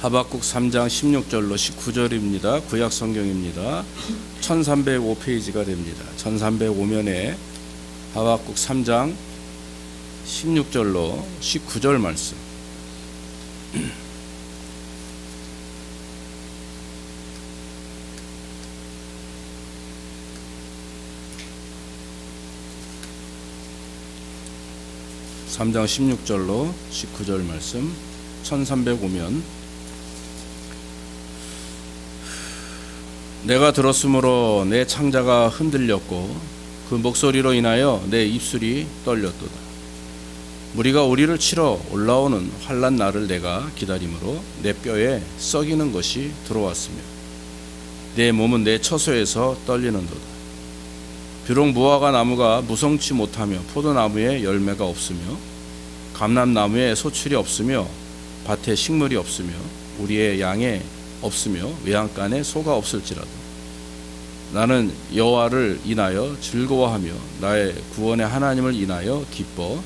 하박국 3장 16절로 19절입니다. 구약 성경입니다. 1305페이지가 됩니다. 1305면에 하박국 3장 16절로 19절 말씀. (3장 16절로 19절) 말씀. 1305면. 내가 들었으므로 내 창자가 흔들렸고 그 목소리로 인하여 내 입술이 떨렸도다. 무리가 우리를 치러 올라오는 환난 날을 내가 기다림으로 내 뼈에 썩이는 것이 들어왔으며 내 몸은 내 처소에서 떨리는도다. 비록 무화과 나무가 무성치 못하며 포도나무에 열매가 없으며 감람나무에 소출이 없으며 밭에 식물이 없으며 우리의 양에 없으며 외양간에 소가 없을지라도 나는 여호와를 인하여 즐거워하며 나의 구원의 하나님을 인하여 기뻐하리로다.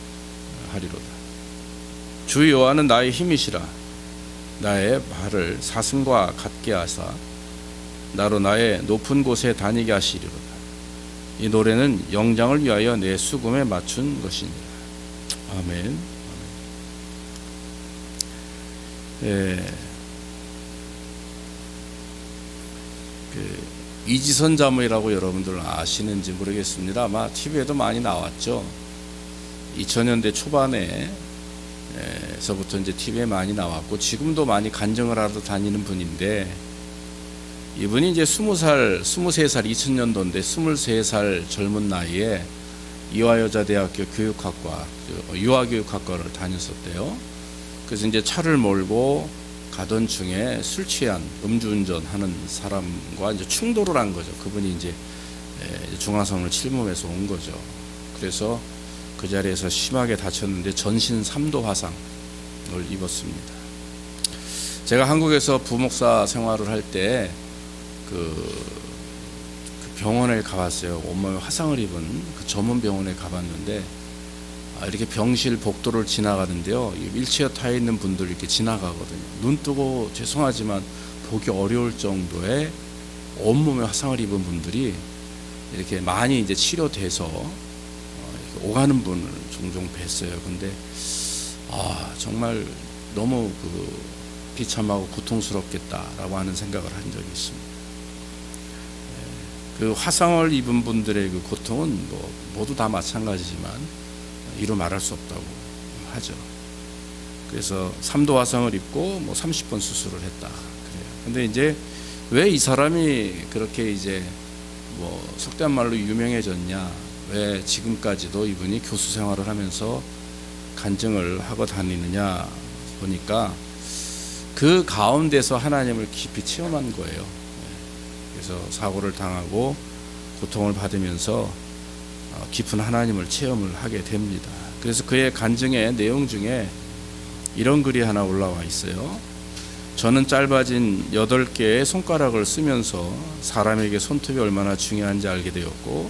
주 여호와는 나의 힘이시라. 나의 발을 사슴과 같게 하사 나로 나의 높은 곳에 다니게 하시리로다. 이 노래는 영장을 위하여 내 수금에 맞춘 것이니라. 아멘. 이지선 자매라고 여러분들 아시는지 모르겠습니다. 아마 TV에도 많이 나왔죠. 2000년대 초반에서부터 이제 TV에 많이 나왔고 지금도 많이 간증을 하러 다니는 분인데, 이분이 이제 20살, 23살, 2000년도인데 23살 젊은 나이에 이화여자대학교 교육학과, 유아교육학과를 다녔었대요. 그래서 이제 차를 몰고 가던 중에 술 취한 음주운전 하는 사람과 이제 충돌을 한 거죠. 그분이 이제 중앙선을 침범해서 온 거죠. 그래서 그 자리에서 심하게 다쳤는데 전신 3도 화상을 입었습니다. 제가 한국에서 부목사 생활을 할 때 그 병원에 가봤어요. 온몸에 화상을 입은 그 전문 병원에 가봤는데, 이렇게 병실 복도를 지나가는데요, 휠체어 타에 있는 분들 이렇게 지나가거든요. 눈 뜨고 죄송하지만 보기 어려울 정도의 온몸에 화상을 입은 분들이 이렇게 많이 이제 치료돼서 이렇게 오가는 분을 종종 뵀어요. 근데 정말 너무 비참하고 고통스럽겠다라고 하는 생각을 한 적이 있습니다. 그 화상을 입은 분들의 그 고통은 모두 다 마찬가지지만 이루 말할 수 없다고 하죠. 그래서 3도 화상을 입고 30번 수술을 했다 그래요. 근데 이제 왜 이 사람이 그렇게 이제 속된 말로 유명해졌냐, 왜 지금까지도 이분이 교수 생활을 하면서 간증을 하고 다니느냐 보니까 그 가운데서 하나님을 깊이 체험한 거예요. 그래서 사고를 당하고 고통을 받으면서 깊은 하나님을 체험을 하게 됩니다. 그래서 그의 간증의 내용 중에 이런 글이 하나 올라와 있어요. 저는 짧아진 8개의 손가락을 쓰면서 사람에게 손톱이 얼마나 중요한지 알게 되었고,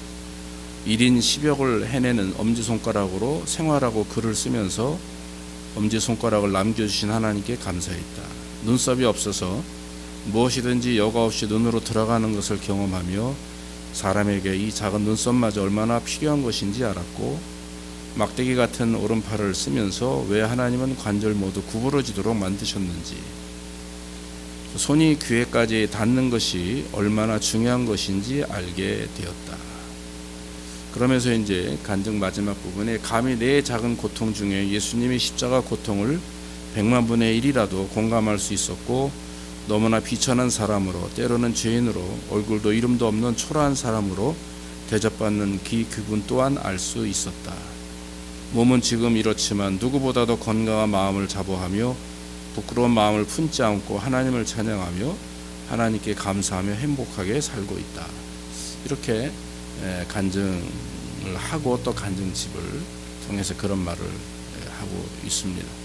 1인 10역을 해내는 엄지손가락으로 생활하고 글을 쓰면서 엄지손가락을 남겨주신 하나님께 감사했다. 눈썹이 없어서 무엇이든지 여과 없이 눈으로 들어가는 것을 경험하며 사람에게 이 작은 눈썹마저 얼마나 필요한 것인지 알았고, 막대기 같은 오른팔을 쓰면서 왜 하나님은 관절 모두 구부러지도록 만드셨는지, 손이 귀에까지 닿는 것이 얼마나 중요한 것인지 알게 되었다. 그러면서 이제 간증 마지막 부분에 감히 내 작은 고통 중에 예수님의 십자가 고통을 100만 분의 1이라도 공감할 수 있었고, 너무나 비천한 사람으로, 때로는 죄인으로, 얼굴도 이름도 없는 초라한 사람으로 대접받는 그분 또한 알 수 있었다. 몸은 지금 이렇지만 누구보다도 건강한 마음을 자부하며 부끄러운 마음을 품지 않고 하나님을 찬양하며 하나님께 감사하며 행복하게 살고 있다. 이렇게 간증을 하고 또 간증집을 통해서 그런 말을 하고 있습니다.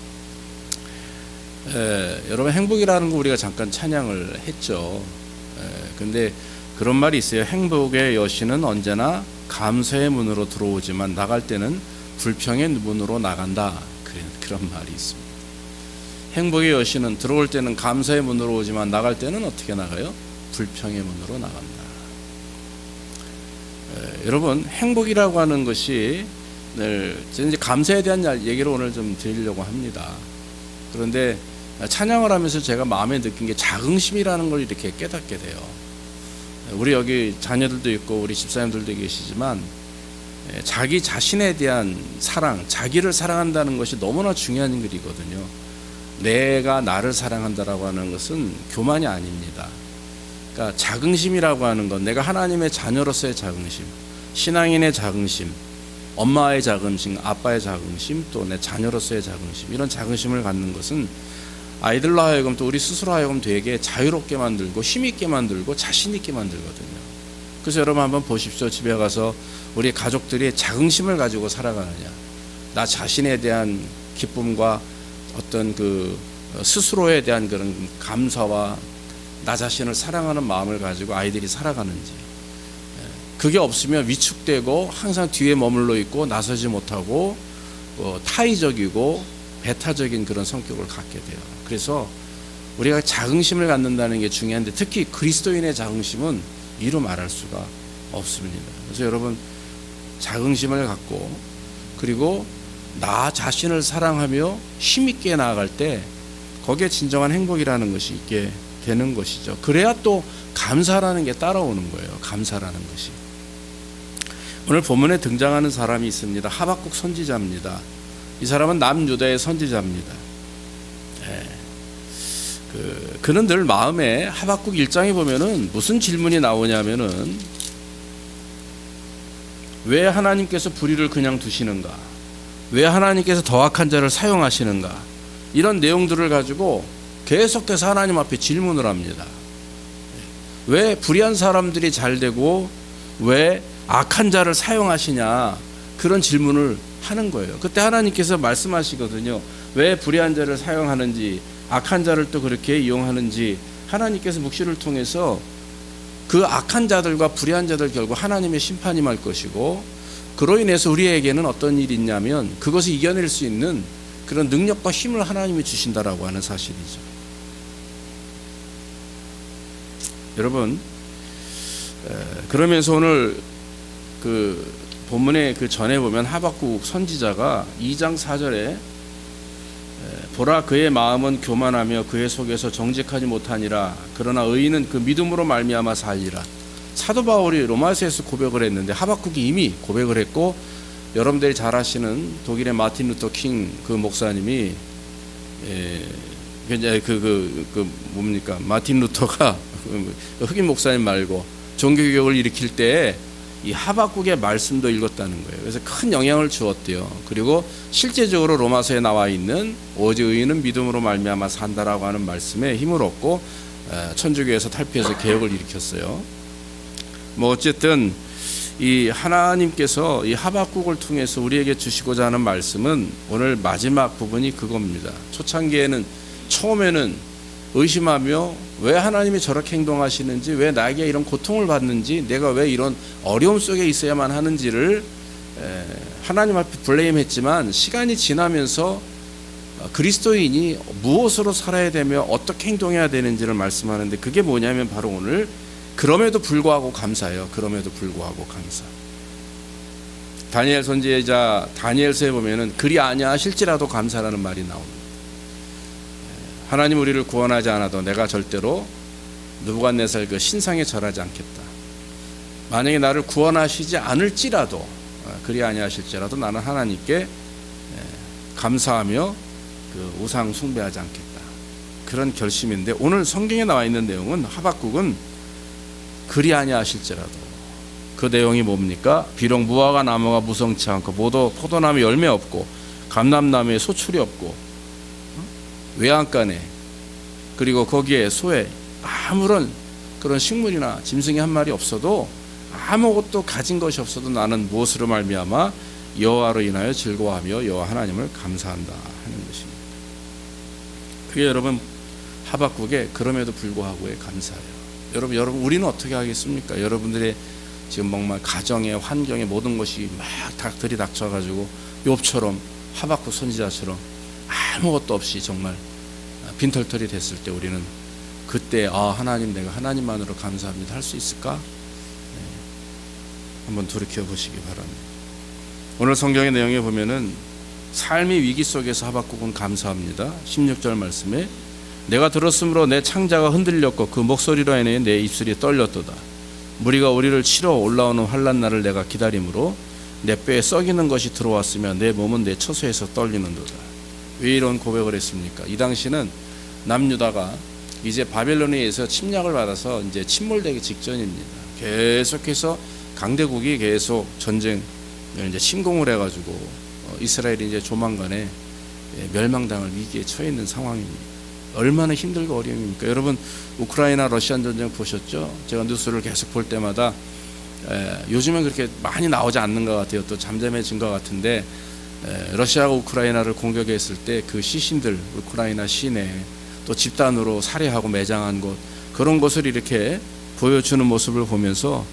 여러분, 행복이라는 거 우리가 잠깐 찬양을 했죠. 근데 그런 말이 있어요. 행복의 여신은 언제나 감사의 문으로 들어오지만 나갈 때는 불평의 문으로 나간다. 그런 말이 있습니다. 행복의 여신은 들어올 때는 감사의 문으로 오지만 나갈 때는 어떻게 나가요? 불평의 문으로 나간다. 여러분, 행복이라고 하는 것이 늘 이제 감사에 대한 얘기를 오늘 좀 드리려고 합니다. 그런데 찬양을 하면서 제가 마음에 느낀 게 자긍심이라는 걸 이렇게 깨닫게 돼요. 우리 여기 자녀들도 있고 우리 집사님들도 계시지만 자기 자신에 대한 사랑, 자기를 사랑한다는 것이 너무나 중요한 일이거든요. 내가 나를 사랑한다라고 하는 것은 교만이 아닙니다. 그러니까 자긍심이라고 하는 건 내가 하나님의 자녀로서의 자긍심, 신앙인의 자긍심, 엄마의 자긍심, 아빠의 자긍심, 또 내 자녀로서의 자긍심, 이런 자긍심을 갖는 것은 아이들로 하여금 또 우리 스스로 하여금 되게 자유롭게 만들고 힘있게 만들고 자신 있게 만들거든요. 그래서 여러분 한번 보십시오. 집에 가서 우리 가족들이 자긍심을 가지고 살아가느냐, 나 자신에 대한 기쁨과 어떤 그 스스로에 대한 그런 감사와 나 자신을 사랑하는 마음을 가지고 아이들이 살아가는지, 그게 없으면 위축되고 항상 뒤에 머물러 있고 나서지 못하고 타의적이고 배타적인 그런 성격을 갖게 돼요. 그래서 우리가 자긍심을 갖는다는 게 중요한데, 특히 그리스도인의 자긍심은 이루 말할 수가 없습니다. 그래서 여러분, 자긍심을 갖고 그리고 나 자신을 사랑하며 힘있게 나아갈 때 거기에 진정한 행복이라는 것이 있게 되는 것이죠. 그래야 또 감사라는 게 따라오는 거예요. 감사라는 것이. 오늘 본문에 등장하는 사람이 있습니다. 하박국 선지자입니다. 이 사람은 남유다의 선지자입니다. 그는 늘 마음에 하박국 1장에 보면은 무슨 질문이 나오냐면은, 왜 하나님께서 불의를 그냥 두시는가? 왜 하나님께서 더 악한 자를 사용하시는가? 이런 내용들을 가지고 계속해서 하나님 앞에 질문을 합니다. 왜 불의한 사람들이 잘 되고 왜 악한 자를 사용하시냐, 그런 질문을 하는 거예요. 그때 하나님께서 말씀하시거든요. 왜 불의한 자를 사용하는지, 악한 자를 또 그렇게 이용하는지, 하나님께서 묵시를 통해서 그 악한 자들과 불의한 자들 결국 하나님의 심판이 말 것이고, 그로 인해서 우리에게는 어떤 일이 있냐면 그것을 이겨낼 수 있는 그런 능력과 힘을 하나님이 주신다라고 하는 사실이죠. 여러분, 그러면서 오늘 그 본문의 그 전에 보면 하박국 선지자가 2장 4절에 보라, 그의 마음은 교만하며 그의 속에서 정직하지 못하니라. 그러나 의인은 그 믿음으로 말미암아 살리라. 사도 바울이 로마서에서 고백을 했는데 하박국이 이미 고백을 했고, 여러분들이 잘 아시는 독일의 마틴 루터 킹 그 목사님이 뭡니까, 마틴 루터가 흑인 목사님 말고 종교개혁을 일으킬 때 이 하박국의 말씀도 읽었다는 거예요. 그래서 큰 영향을 주었대요. 그리고 실제적으로 로마서에 나와 있는 오직 의인은 믿음으로 말미암아 산다라고 하는 말씀에 힘을 얻고 천주교에서 탈피해서 개혁을 일으켰어요. 뭐 어쨌든 이 하나님께서 이 하박국을 통해서 우리에게 주시고자 하는 말씀은 오늘 마지막 부분이 그겁니다. 초창기에는, 처음에는 의심하며 왜 하나님이 저렇게 행동하시는지, 왜 나에게 이런 고통을 받는지, 내가 왜 이런 어려움 속에 있어야만 하는지를 하나님 앞에 블레임했지만, 시간이 지나면서 그리스도인이 무엇으로 살아야 되며 어떻게 행동해야 되는지를 말씀하는데, 그게 뭐냐면 바로 오늘 그럼에도 불구하고 감사예요. 그럼에도 불구하고 감사. 다니엘 선지자 다니엘서에 보면은 그리 아니하실지라도 감사라는 말이 나옵니다. 하나님 우리를 구원하지 않아도 내가 절대로 느부갓네살 그 신상에 절하지 않겠다. 만약에 나를 구원하시지 않을지라도, 그리 아니하실지라도 나는 하나님께 감사하며 그 우상 숭배하지 않겠다. 그런 결심인데, 오늘 성경에 나와 있는 내용은 하박국은 그리 아니하실지라도, 그 내용이 뭡니까? 비록 무화과 나무가 무성치 않고 포도나무에 열매 없고 감람나무에 소출이 없고 외양간에, 그리고 거기에 소에 아무런 그런 식물이나 짐승이 한 마리 없어도, 아무것도 가진 것이 없어도 나는 무엇으로 말미암아 여호와로 인하여 즐거워하며 여호와 하나님을 감사한다 하는 것입니다. 그게 여러분 하박국의 그럼에도 불구하고의 감사예요. 여러분 우리는 어떻게 하겠습니까? 여러분들의 지금 정말 가정에, 환경에 모든 것이 막 들이닥쳐가지고 욥처럼, 하박국 선지자처럼 아무것도 없이 정말 빈털털이 됐을 때 우리는 그때 하나님, 내가 하나님만으로 감사합니다 할 수 있을까? 한번 돌이켜 보시기 바랍니다. 오늘 성경의 내용에 보면은 삶의 위기 속에서 하박국은 감사합니다. 16절 말씀에 내가 들었으므로 내 창자가 흔들렸고 그 목소리로 인해 내 입술이 떨렸도다. 무리가 우리를 치러 올라오는 환난 날을 내가 기다림으로 내 뼈에 썩이는 것이 들어왔으며 내 몸은 내 처소에서 떨리는도다. 왜 이런 고백을 했습니까? 이 당시는 남유다가 이제 바벨론에 의해서 침략을 받아서 이제 침몰되기 직전입니다. 계속해서 강대국이 계속 전쟁 이제 침공을 해가지고 이스라엘이 이제 조만간에 멸망당할 위기에 처해 있는 상황입니다. 얼마나 힘들고 어려움입니까? 여러분 우크라이나 러시아 전쟁 보셨죠? 제가 뉴스를 계속 볼 때마다 요즘은 그렇게 많이 나오지 않는 것 같아요. 또 잠잠해진 것 같은데 러시아가 우크라이나를 공격했을 때 그 시신들, 우크라이나 시내 또 집단으로 살해하고 매장한 곳, 그런 것을 이렇게 보여주는 모습을 보면서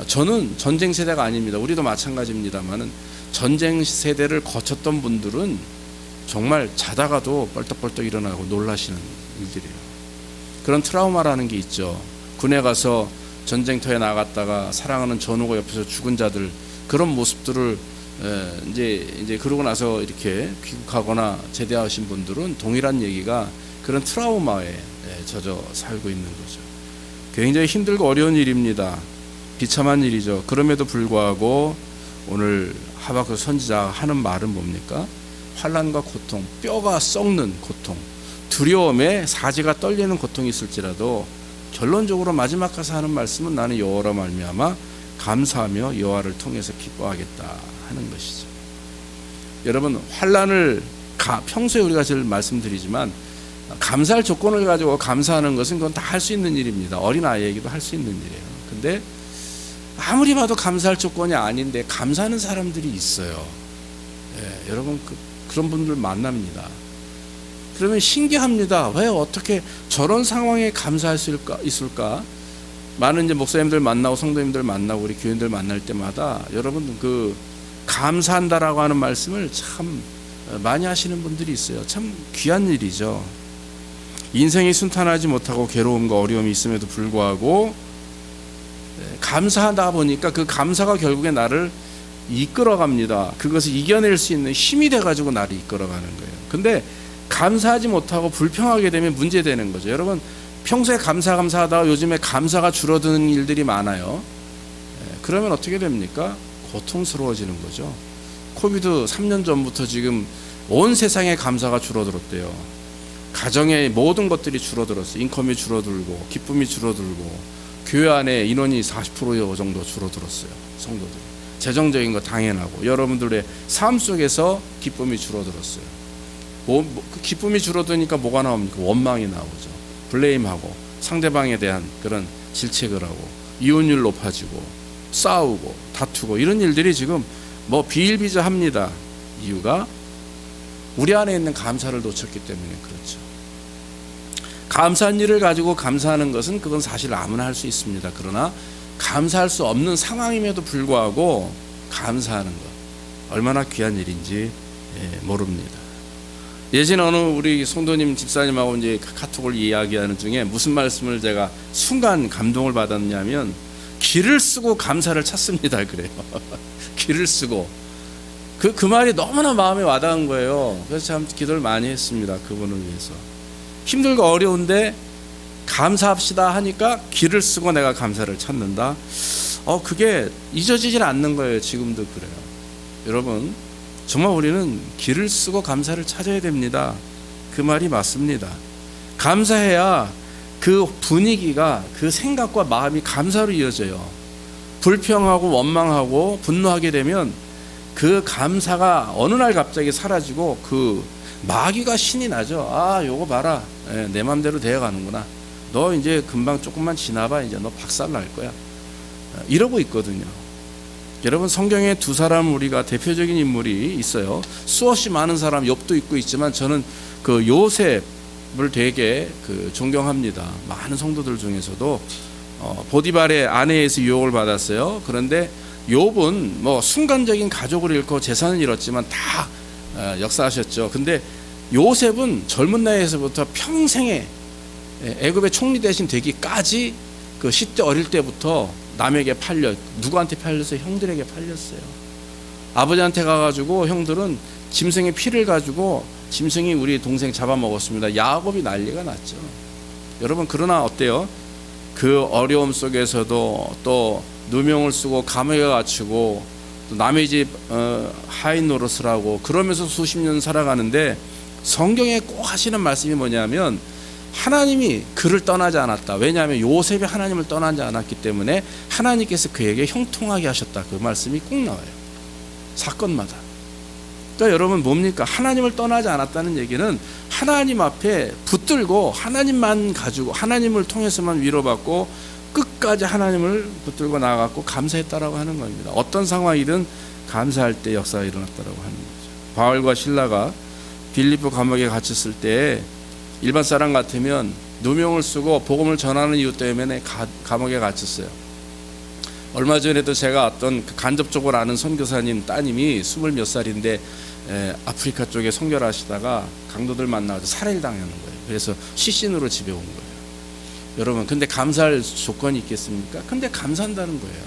저는 전쟁 세대가 아닙니다. 우리도 마찬가지입니다만은 전쟁 세대를 거쳤던 분들은 정말 자다가도 벌떡벌떡 일어나고 놀라시는 일들이에요. 그런 트라우마라는 게 있죠. 군에 가서 전쟁터에 나갔다가 사랑하는 전우가 옆에서 죽은 자들, 그런 모습들을 이제 그러고 나서 이렇게 귀국하거나 제대하신 분들은 동일한 얘기가 그런 트라우마에 젖어 살고 있는 거죠. 굉장히 힘들고 어려운 일입니다. 비참한 일이죠. 그럼에도 불구하고 오늘 하박국 선지자가 하는 말은 뭡니까? 환난과 고통, 뼈가 썩는 고통, 두려움에 사지가 떨리는 고통이 있을지라도 결론적으로 마지막 가서 하는 말씀은 나는 여호와로 말미암아 감사하며 여호와를 통해서 기뻐하겠다 하는 것이죠. 여러분 환난을 평소에 우리가 늘 말씀드리지만 감사할 조건을 가지고 감사하는 것은 그건 다 할 수 있는 일입니다. 어린아이에게도 할 수 있는 일이에요. 근데 아무리 봐도 감사할 조건이 아닌데 감사하는 사람들이 있어요. 여러분 그런 분들 만납니다. 그러면 신기합니다. 왜 어떻게 저런 상황에 감사할 수 있을까? 많은 이제 목사님들 만나고 성도님들 만나고 우리 교인들 만날 때마다 여러분 그 감사한다라고 하는 말씀을 참 많이 하시는 분들이 있어요. 참 귀한 일이죠. 인생이 순탄하지 못하고 괴로움과 어려움이 있음에도 불구하고 감사하다 보니까 그 감사가 결국에 나를 이끌어갑니다. 그것을 이겨낼 수 있는 힘이 돼가지고 나를 이끌어가는 거예요. 근데 감사하지 못하고 불평하게 되면 문제되는 거죠. 여러분 평소에 감사하다가 요즘에 감사가 줄어드는 일들이 많아요. 그러면 어떻게 됩니까? 고통스러워지는 거죠. 코비드 3년 전부터 지금 온 세상에 감사가 줄어들었대요. 가정의 모든 것들이 줄어들었어요. 인컴이 줄어들고 기쁨이 줄어들고 교회 안에 인원이 40% 정도 줄어들었어요. 성도들 재정적인 거 당연하고 여러분들의 삶 속에서 기쁨이 줄어들었어요. 그 기쁨이 줄어드니까 뭐가 나옵니까? 원망이 나오죠. 블레임하고 상대방에 대한 그런 질책을 하고 이혼율 높아지고 싸우고 다투고 이런 일들이 지금 비일비재합니다. 이유가 우리 안에 있는 감사를 놓쳤기 때문에 그렇죠. 감사한 일을 가지고 감사하는 것은 그건 사실 아무나 할 수 있습니다. 그러나 감사할 수 없는 상황임에도 불구하고 감사하는 것 얼마나 귀한 일인지 모릅니다. 예전에 어느 우리 성도님 집사님하고 이제 카톡을 이야기하는 중에 무슨 말씀을 제가 순간 감동을 받았냐면 기를 쓰고 감사를 찾습니다. 그래요. 기를 쓰고 그 말이 너무나 마음에 와닿은 거예요. 그래서 참 기도를 많이 했습니다. 그분을 위해서. 힘들고 어려운데 감사합시다 하니까 기를 쓰고 내가 감사를 찾는다. 그게 잊어지질 않는 거예요. 지금도 그래요. 여러분 정말 우리는 기를 쓰고 감사를 찾아야 됩니다. 그 말이 맞습니다. 감사해야 그 분위기가 그 생각과 마음이 감사로 이어져요. 불평하고 원망하고 분노하게 되면 그 감사가 어느 날 갑자기 사라지고 그 마귀가 신이 나죠. 요거 봐라. 내 맘대로 되어가는구나. 너 이제 금방 조금만 지나봐. 이제 너 박살 날 거야. 이러고 있거든요. 여러분 성경에 두 사람 우리가 대표적인 인물이 있어요. 수없이 많은 사람 욥도 있고 있지만 저는 그 요셉을 되게 존경합니다. 많은 성도들 중에서도 보디발의 아내에서 유혹을 받았어요. 그런데 욥은 순간적인 가족을 잃고 재산을 잃었지만 다 역사하셨죠. 근데 요셉은 젊은 나이에서부터 평생에 애굽의 총리 대신 되기까지 그 10대 어릴 때부터 남에게 누구한테 팔렸어요? 형들에게 팔렸어요. 아버지한테 가가지고 형들은 짐승의 피를 가지고 짐승이 우리 동생 잡아먹었습니다. 야곱이 난리가 났죠. 여러분, 그러나 어때요? 그 어려움 속에서도 또 누명을 쓰고 감옥에 갇히고 또 남의 집 하인 노릇을 하고 그러면서 수십 년 살아가는데, 성경에 꼭 하시는 말씀이 뭐냐면 하나님이 그를 떠나지 않았다. 왜냐하면 요셉이 하나님을 떠나지 않았기 때문에 하나님께서 그에게 형통하게 하셨다. 그 말씀이 꼭 나와요, 사건마다. 그러니까 여러분, 뭡니까? 하나님을 떠나지 않았다는 얘기는 하나님 앞에 붙들고 하나님만 가지고 하나님을 통해서만 위로받고 끝까지 하나님을 붙들고 나아갔고 감사했다라고 하는 겁니다. 어떤 상황이든 감사할 때 역사가 일어났다라고 하는 거죠. 바울과 실라가 빌립보 감옥에 갇혔을 때 일반 사람 같으면 누명을 쓰고 복음을 전하는 이유 때문에 감옥에 갇혔어요. 얼마 전에도 제가 어떤 간접적으로 아는 선교사님 따님이 20몇 살인데 아프리카 쪽에 선교를 하시다가 강도들 만나서 살해를 당하는 거예요. 그래서 시신으로 집에 온 거예요. 여러분, 근데 감사할 조건이 있겠습니까? 근데 감사한다는 거예요.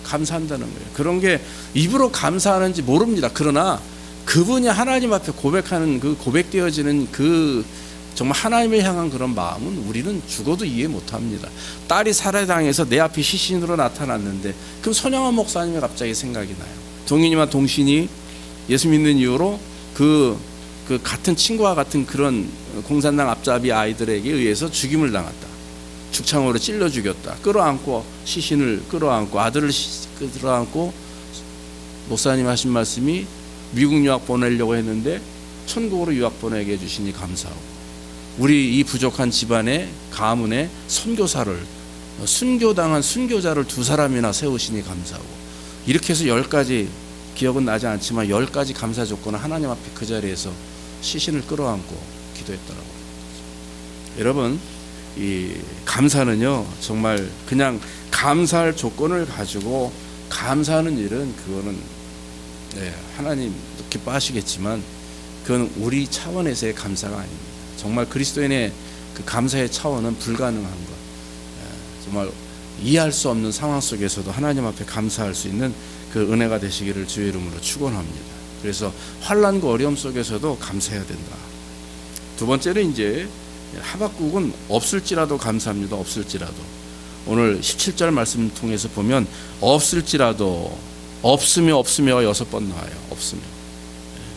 감사한다는 거예요. 그런 게 입으로 감사하는지 모릅니다. 그러나 그분이 하나님 앞에 고백하는 그 고백되어지는 그 정말 하나님을 향한 그런 마음은 우리는 죽어도 이해 못합니다. 딸이 살해당해서 내 앞에 시신으로 나타났는데, 그럼 손영환 목사님이 갑자기 생각이 나요. 동인이와 동신이 예수 믿는 이유로 그 같은 친구와 같은 그런 공산당 앞잡이 아이들에게 의해서 죽임을 당했다. 죽창으로 찔러 죽였다. 끌어안고 시신을 끌어안고 아들을 끌어안고 목사님 하신 말씀이 미국 유학 보내려고 했는데 천국으로 유학 보내게 해주시니 감사하고, 우리 이 부족한 집안의 가문에 선교사를 순교당한 순교자를 2사람이나 세우시니 감사하고, 이렇게 해서 10가지, 기억은 나지 않지만 10가지 감사 조건을 하나님 앞에 그 자리에서 시신을 끌어안고 기도했더라고요. 여러분, 이 감사는요, 정말 그냥 감사할 조건을 가지고 감사하는 일은 그거는 하나님 기뻐하시겠지만 그건 우리 차원에서의 감사가 아닙니다. 정말 그리스도인의 그 감사의 차원은 불가능한 것, 정말 이해할 수 없는 상황 속에서도 하나님 앞에 감사할 수 있는 그 은혜가 되시기를 주의 이름으로 축원합니다. 그래서 환난과 어려움 속에서도 감사해야 된다. 두 번째는 이제 하박국은 없을지라도 감사합니다. 없을지라도. 오늘 17절 말씀 통해서 보면 없을지라도, 없으며 6번 나와요. 없으며.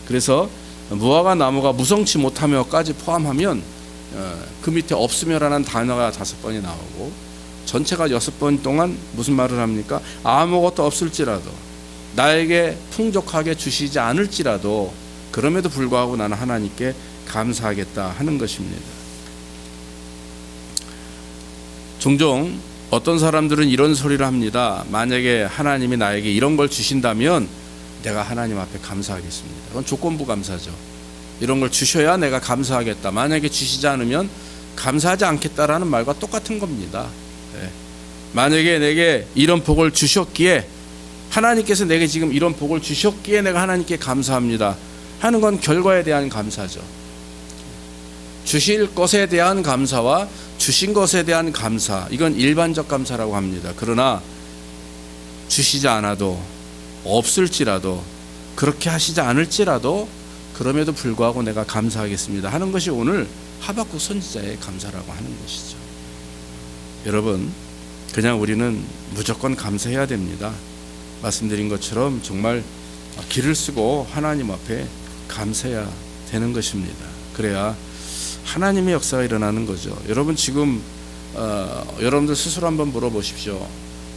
그래서 무화과 나무가 무성치 못하며까지 포함하면 그 밑에 없으며라는 단어가 5번이 나오고, 전체가 6번 동안 무슨 말을 합니까? 아무것도 없을지라도, 나에게 풍족하게 주시지 않을지라도, 그럼에도 불구하고 나는 하나님께 감사하겠다 하는 것입니다. 종종 어떤 사람들은 이런 소리를 합니다. 만약에 하나님이 나에게 이런 걸 주신다면 내가 하나님 앞에 감사하겠습니다. 그건 조건부 감사죠. 이런 걸 주셔야 내가 감사하겠다. 만약에 주시지 않으면 감사하지 않겠다라는 말과 똑같은 겁니다. 만약에 내게 이런 복을 주셨기에, 하나님께서 내게 지금 이런 복을 주셨기에 내가 하나님께 감사합니다 하는 건 결과에 대한 감사죠. 주실 것에 대한 감사와 주신 것에 대한 감사, 이건 일반적 감사라고 합니다. 그러나 주시지 않아도, 없을지라도, 그렇게 하시지 않을지라도 그럼에도 불구하고 내가 감사하겠습니다 하는 것이 오늘 하박국 선지자의 감사라고 하는 것이죠. 여러분, 그냥 우리는 무조건 감사해야 됩니다. 말씀드린 것처럼 정말 기를 쓰고 하나님 앞에 감사해야 되는 것입니다. 그래야 하나님의 역사가 일어나는 거죠. 여러분, 지금 여러분들 스스로 한번 물어보십시오.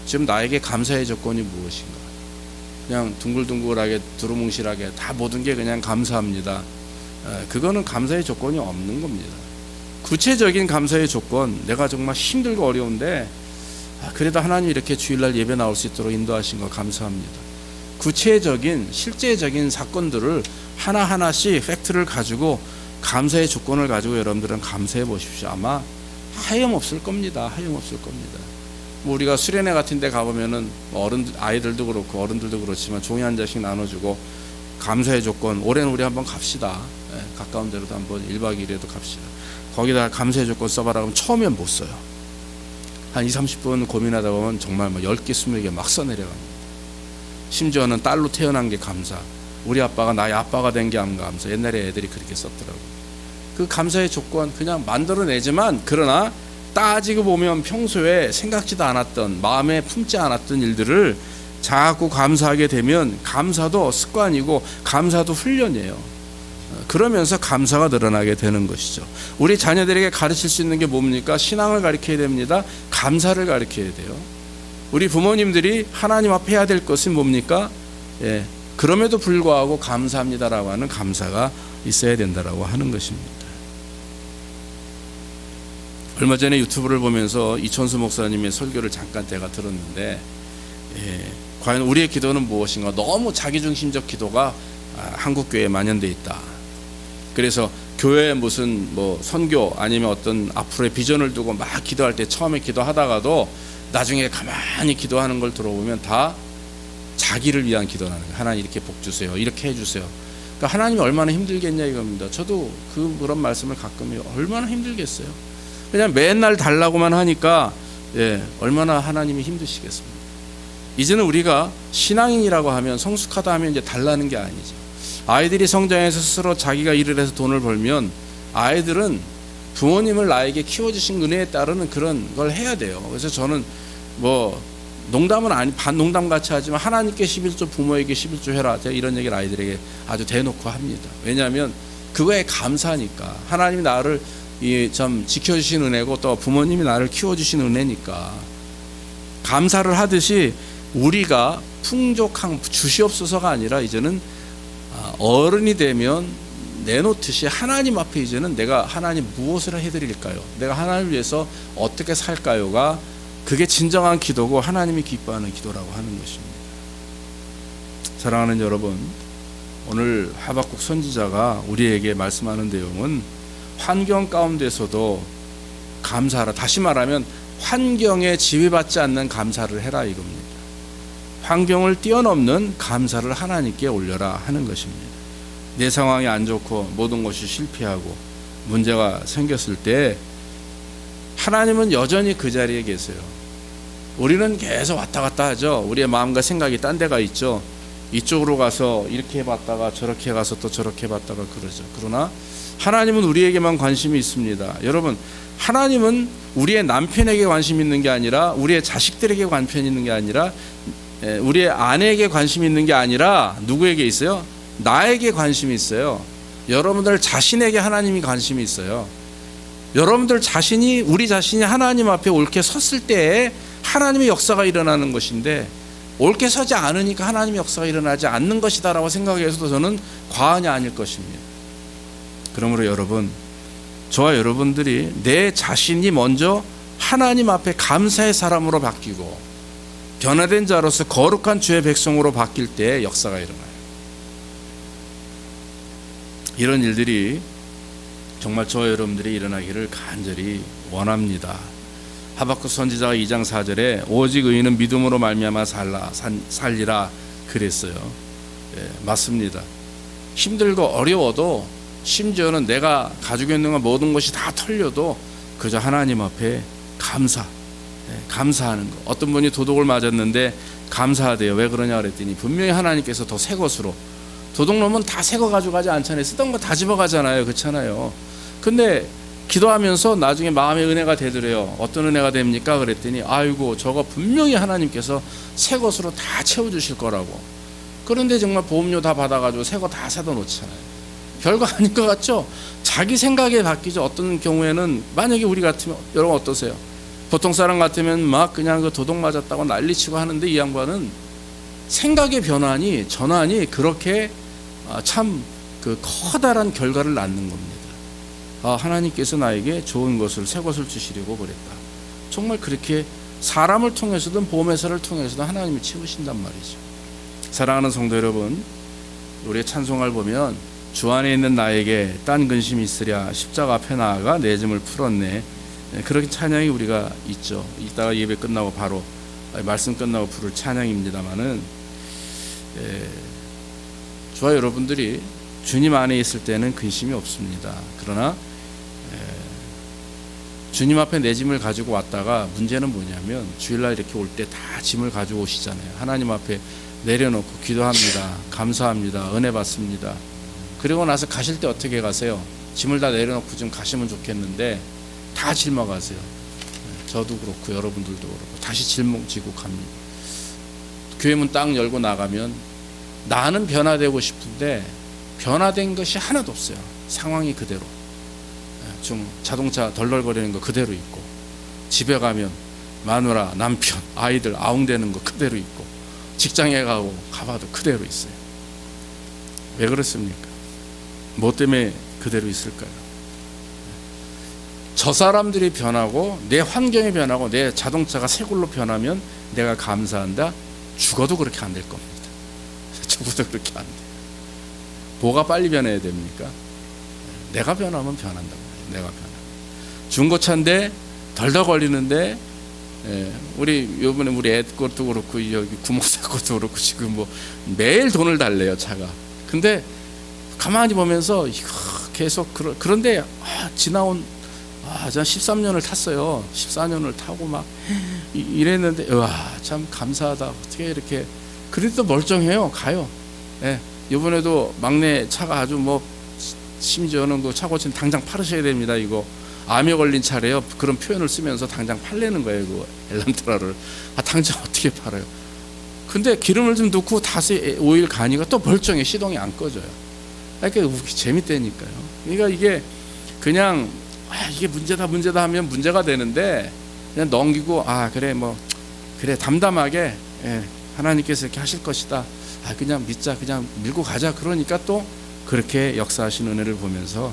지금 나에게 감사의 조건이 무엇인가? 그냥 둥글둥글하게 두루뭉실하게 다 모든 게 그냥 감사합니다. 그거는 감사의 조건이 없는 겁니다. 구체적인 감사의 조건, 내가 정말 힘들고 어려운데 그래도 하나님 이렇게 주일날 예배 나올 수 있도록 인도하신 거 감사합니다. 구체적인 실제적인 사건들을 하나하나씩 팩트를 가지고 감사의 조건을 가지고 여러분들은 감사해 보십시오. 아마 하염없을 겁니다. 하염없을 겁니다. 뭐 우리가 수련회 같은 데 가보면은 아이들도 그렇고 어른들도 그렇지만 종이 한 장씩 나눠주고 감사의 조건, 올해는 우리 한번 갑시다. 가까운 데로도 한번 1박 2일에도 갑시다. 거기다 감사의 조건 써봐라 그러면 처음엔 못 써요. 한 20-30분 고민하다 보면 정말 10개, 20개 막 써내려갑니다. 심지어는 딸로 태어난 게 감사, 우리 아빠가 나의 아빠가 된 게 감사. 옛날에 애들이 그렇게 썼더라고요. 그 감사의 조건 그냥 만들어내지만, 그러나 따지고 보면 평소에 생각지도 않았던, 마음에 품지 않았던 일들을 자꾸 감사하게 되면 감사도 습관이고 감사도 훈련이에요. 그러면서 감사가 늘어나게 되는 것이죠. 우리 자녀들에게 가르칠 수 있는 게 뭡니까? 신앙을 가르쳐야 됩니다. 감사를 가르쳐야 돼요. 우리 부모님들이 하나님 앞에 해야 될 것은 뭡니까? 그럼에도 불구하고 감사합니다라고 하는 감사가 있어야 된다라고 하는 것입니다. 얼마 전에 유튜브를 보면서 이천수 목사님의 설교를 잠깐 제가 들었는데, 과연 우리의 기도는 무엇인가? 너무 자기중심적 기도가 한국교회에 만연되어 있다. 그래서 교회에 무슨 선교 아니면 어떤 앞으로의 비전을 두고 막 기도할 때 처음에 기도하다가도 나중에 가만히 기도하는 걸 들어보면 다 자기를 위한 기도라는 거예요. 하나님 이렇게 복 주세요, 이렇게 해주세요. 그러니까 하나님이 얼마나 힘들겠냐 이겁니다. 저도 그런 말씀을 가끔 해요. 얼마나 힘들겠어요. 그냥 맨날 달라고만 하니까 얼마나 하나님이 힘드시겠습니까? 이제는 우리가 신앙인이라고 하면, 성숙하다 하면 이제 달라는 게 아니죠. 아이들이 성장해서 스스로 자기가 일을 해서 돈을 벌면 아이들은 부모님을 나에게 키워주신 은혜에 따르는 그런 걸 해야 돼요. 그래서 저는 농담은 반농담 같이 하지만 하나님께 11조, 부모에게 11조 해라, 제가 이런 얘기를 아이들에게 아주 대놓고 합니다. 왜냐하면 그거에 감사하니까. 하나님이 나를 참 지켜주신 은혜고 또 부모님이 나를 키워주신 은혜니까 감사를 하듯이, 우리가 풍족한 주시옵소서가 아니라 이제는 어른이 되면 내놓듯이 하나님 앞에 이제는 내가 하나님 무엇을 해드릴까요? 내가 하나님을 위해서 어떻게 살까요가, 그게 진정한 기도고 하나님이 기뻐하는 기도라고 하는 것입니다. 사랑하는 여러분, 오늘 하박국 선지자가 우리에게 말씀하는 내용은 환경 가운데서도 감사하라. 다시 말하면 환경에 지배받지 않는 감사를 해라 이겁니다. 환경을 뛰어넘는 감사를 하나님께 올려라 하는 것입니다. 내 상황이 안 좋고 모든 것이 실패하고 문제가 생겼을 때 하나님은 여전히 그 자리에 계세요. 우리는 계속 왔다 갔다 하죠. 우리의 마음과 생각이 딴 데가 있죠. 이쪽으로 가서 이렇게 해봤다가 저렇게 가서 또 저렇게 해봤다가 그러죠. 그러나 하나님은 우리에게만 관심이 있습니다. 여러분, 하나님은 우리의 남편에게 관심 있는 게 아니라, 우리의 자식들에게 관심 있는 게 아니라, 우리의 아내에게 관심이 있는 게 아니라 누구에게 있어요? 나에게 관심이 있어요. 여러분들 자신에게 하나님이 관심이 있어요. 여러분들 자신이, 우리 자신이 하나님 앞에 옳게 섰을 때에 하나님의 역사가 일어나는 것인데, 옳게 서지 않으니까 하나님의 역사가 일어나지 않는 것이다라고 생각해서도 저는 과언이 아닐 것입니다. 그러므로 여러분, 저와 여러분들이 내 자신이 먼저 하나님 앞에 감사의 사람으로 바뀌고 변화된 자로서 거룩한 주의 백성으로 바뀔 때 역사가 일어나요. 이런 일들이 정말 저와 여러분들이 일어나기를 간절히 원합니다. 하박국 선지자가 2장 4절에 오직 의인은 믿음으로 말미암아 살리라 그랬어요. 맞습니다. 힘들고 어려워도, 심지어는 내가 가지고 있는 모든 것이 다 털려도 그저 하나님 앞에 감사하는 거. 어떤 분이 도둑을 맞았는데 감사하대요. 왜 그러냐 그랬더니 분명히 하나님께서 더 새 것으로, 도둑 놈은 다 새 거 가져가지 않잖아요. 쓰던 거 다 집어가잖아요. 그렇잖아요. 근데 기도하면서 나중에 마음의 은혜가 되더래요. 어떤 은혜가 됩니까? 그랬더니 아이고, 저거 분명히 하나님께서 새 것으로 다 채워주실 거라고. 그런데 정말 보험료 다 받아가지고 새 거 다 사다 놓잖아요. 별거 아닐 것 같죠? 자기 생각에 바뀌죠. 어떤 경우에는, 만약에 우리 같으면, 여러분 어떠세요? 보통 사람 같으면 막 그냥 그 도둑 맞았다고 난리치고 하는데, 이 양반은 생각의 전환이 그렇게 참 그 커다란 결과를 낳는 겁니다. 하나님께서 나에게 좋은 것을, 새 것을 주시려고 그랬다. 정말 그렇게 사람을 통해서든 보험회사를 통해서든 하나님이 채우신단 말이죠. 사랑하는 성도 여러분, 우리의 찬송을 보면 주 안에 있는 나에게 딴 근심이 있으랴 십자가 앞에 나아가 내 짐을 풀었네, 그렇게 찬양이 우리가 있죠. 이따가 예배 끝나고 바로 말씀 끝나고 부를 찬양입니다마는, 저와 여러분들이 주님 안에 있을 때는 근심이 없습니다. 그러나 주님 앞에 내 짐을 가지고 왔다가 문제는 뭐냐면 주일날 이렇게 올 때 다 짐을 가지고 오시잖아요. 하나님 앞에 내려놓고 기도합니다. 감사합니다. 은혜 받습니다. 그리고 나서 가실 때 어떻게 가세요? 짐을 다 내려놓고 좀 가시면 좋겠는데 다 짊어가세요. 저도 그렇고 여러분들도 그렇고 다시 짊어지고 갑니다. 교회 문 딱 열고 나가면 나는 변화되고 싶은데 변화된 것이 하나도 없어요. 상황이 그대로. 좀 자동차 덜덜거리는 거 그대로 있고, 집에 가면 마누라, 남편, 아이들 아웅대는 거 그대로 있고, 직장에 가봐도 그대로 있어요. 왜 그렇습니까? 뭐 때문에 그대로 있을까요? 저 사람들이 변하고 내 환경이 변하고 내 자동차가 새 걸로 변하면 내가 감사한다? 죽어도 그렇게 안 될 겁니다. 죽어도 그렇게 안 돼요. 뭐가 빨리 변해야 됩니까? 내가 변하면 변한다고. 내가 변하면. 중고차인데 덜덜 걸리는데, 우리 요번에 우리 애 것도 그렇고 여기 구목사 것도 그렇고 지금 뭐 매일 돈을 달래요, 차가. 근데 가만히 보면서 이거 계속 그런데 지나온 전 13년을 탔어요. 14년을 타고 막 이랬는데 참 감사하다. 어떻게 이렇게. 그래도 멀쩡해요. 가요. 이번에도 막내 차가 아주 뭐 심지어는 그 차 고치는 당장 팔으셔야 됩니다. 이거 암에 걸린 차래요. 그런 표현을 쓰면서 당장 팔려는 거예요. 그 엘란트라를. 당장 어떻게 팔아요? 근데 기름을 좀 넣고 5일 가니까 또 멀쩡해. 시동이 안 꺼져요. 그러니까 재밌다니까요. 그러니까 이게 그냥 이게 문제다 하면 문제가 되는데 그냥 넘기고 그래 담담하게 하나님께서 이렇게 하실 것이다. 그냥 믿자, 그냥 밀고 가자. 그러니까 또 그렇게 역사하신 은혜를 보면서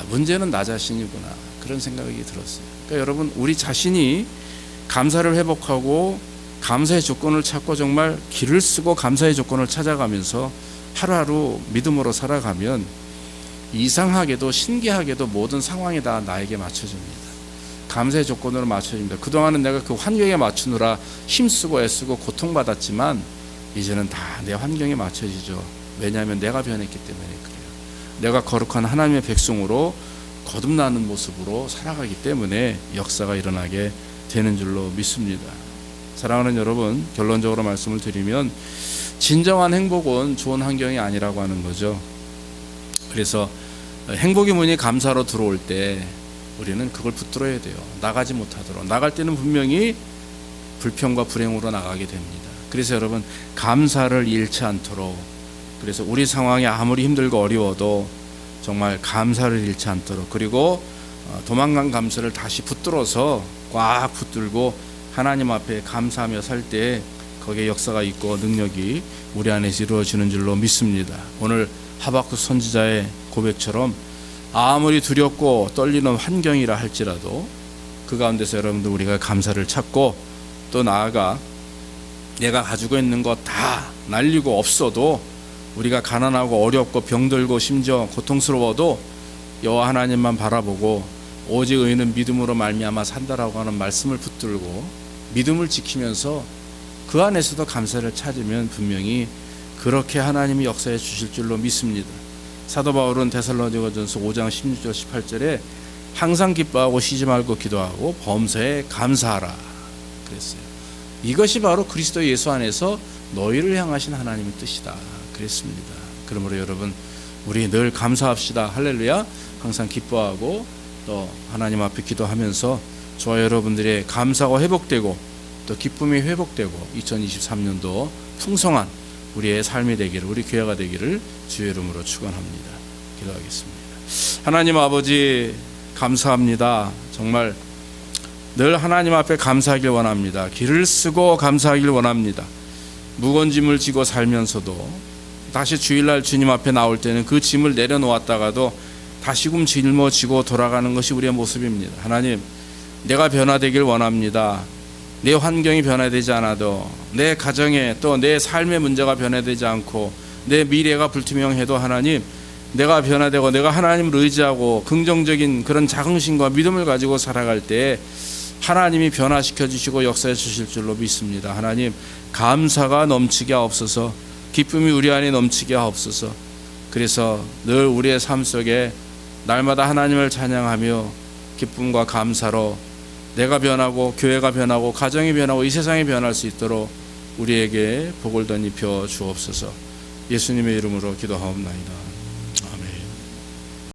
문제는 나 자신이구나, 그런 생각이 들었어요. 그러니까 여러분, 우리 자신이 감사를 회복하고 감사의 조건을 찾고 정말 길을 쓰고 감사의 조건을 찾아가면서 하루하루 믿음으로 살아가면 이상하게도 신기하게도 모든 상황이 다 나에게 맞춰집니다. 감사의 조건으로 맞춰집니다. 그동안은 내가 그 환경에 맞추느라 힘쓰고 애쓰고 고통받았지만 이제는 다 내 환경에 맞춰지죠. 왜냐하면 내가 변했기 때문에 그래요. 내가 거룩한 하나님의 백성으로 거듭나는 모습으로 살아가기 때문에 역사가 일어나게 되는 줄로 믿습니다. 사랑하는 여러분, 결론적으로 말씀을 드리면 진정한 행복은 좋은 환경이 아니라고 하는 거죠. 그래서 행복의 문이 감사로 들어올 때 우리는 그걸 붙들어야 돼요. 나가지 못하도록. 나갈 때는 분명히 불평과 불행으로 나가게 됩니다. 그래서 여러분, 감사를 잃지 않도록, 그래서 우리 상황이 아무리 힘들고 어려워도 정말 감사를 잃지 않도록, 그리고 도망간 감사를 다시 붙들어서 꽉 붙들고 하나님 앞에 감사하며 살 때 거기에 역사가 있고 능력이 우리 안에서 이루어지는 줄로 믿습니다. 오늘 하박국 선지자의 고백처럼 아무리 두렵고 떨리는 환경이라 할지라도 그 가운데서 여러분들 우리가 감사를 찾고 또 나아가 내가 가지고 있는 것 다 날리고 없어도 우리가 가난하고 어렵고 병들고 심지어 고통스러워도 여호와 하나님만 바라보고 오직 의인은 믿음으로 말미암아 산다라고 하는 말씀을 붙들고 믿음을 지키면서 그 안에서도 감사를 찾으면 분명히 그렇게 하나님이 역사해 주실 줄로 믿습니다. 사도 바울은 데살로니가전서 5장 16절 18절에 항상 기뻐하고 쉬지 말고 기도하고 범사에 감사하라 그랬어요. 이것이 바로 그리스도 예수 안에서 너희를 향하신 하나님의 뜻이다 그랬습니다. 그러므로 여러분, 우리 늘 감사합시다. 할렐루야. 항상 기뻐하고 또 하나님 앞에 기도하면서 저와 여러분들의 감사가 회복되고 또 기쁨이 회복되고 2023년도 풍성한 우리의 삶이 되기를, 우리 교회가 되기를 주의 이름으로 축원합니다. 기도하겠습니다. 하나님 아버지, 감사합니다. 정말 늘 하나님 앞에 감사하길 원합니다. 길을 쓰고 감사하길 원합니다. 무거운 짐을 지고 살면서도 다시 주일날 주님 앞에 나올 때는 그 짐을 내려놓았다가도 다시금 짊어지고 돌아가는 것이 우리의 모습입니다. 하나님, 내가 변화되길 원합니다. 내 환경이 변화되지 않아도, 내 가정에 또 내 삶의 문제가 변화되지 않고 내 미래가 불투명해도 하나님, 내가 변화되고 내가 하나님을 의지하고 긍정적인 그런 자긍심과 믿음을 가지고 살아갈 때 하나님이 변화시켜 주시고 역사해 주실 줄로 믿습니다. 하나님, 감사가 넘치게 하옵소서. 기쁨이 우리 안에 넘치게 하옵소서. 그래서 늘 우리의 삶 속에 날마다 하나님을 찬양하며 기쁨과 감사로 내가 변하고 교회가 변하고 가정이 변하고 이 세상이 변할 수 있도록 우리에게 복을 덧입혀 주옵소서. 예수님의 이름으로 기도하옵나이다.